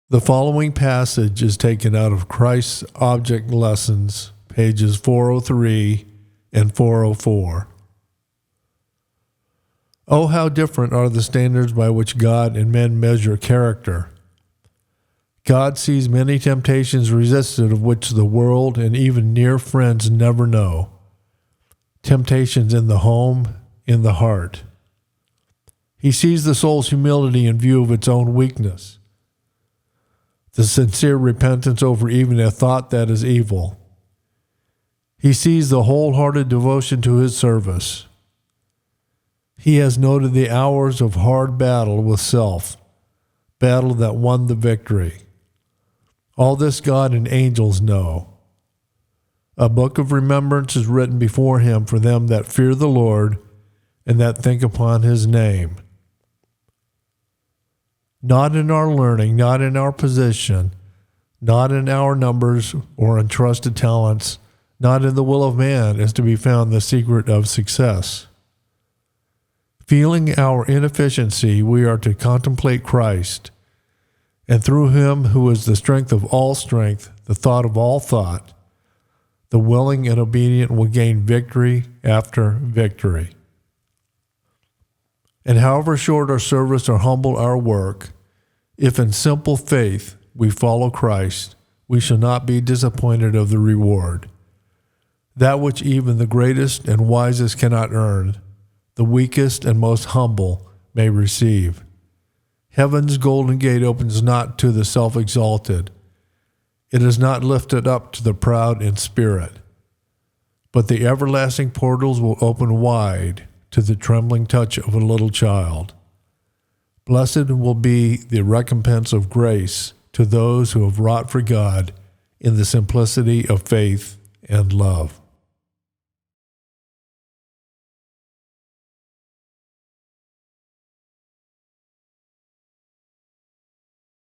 The following passage is taken out of Christ's Object Lessons, pages 403 and 404. Oh, how different are the standards by which God and men measure character. God sees many temptations resisted of which the world and even near friends never know. Temptations in the home, in the heart. He sees the soul's humility in view of its own weakness, the sincere repentance over even a thought that is evil. He sees the wholehearted devotion to his service. He has noted the hours of hard battle with self, battle that won the victory. All this God and angels know. A book of remembrance is written before him for them that fear the Lord and that think upon his name. Not in our learning, not in our position, not in our numbers or entrusted talents, not in the will of man is to be found the secret of success. Feeling our inefficiency, we are to contemplate Christ, and through him who is the strength of all strength, the thought of all thought, the willing and obedient will gain victory after victory. And however short our service or humble our work, if in simple faith we follow Christ, we shall not be disappointed of the reward. That which even the greatest and wisest cannot earn, the weakest and most humble may receive. Heaven's golden gate opens not to the self-exalted. It is not lifted up to the proud in spirit. But the everlasting portals will open wide to the trembling touch of a little child. Blessed will be the recompense of grace to those who have wrought for God in the simplicity of faith and love.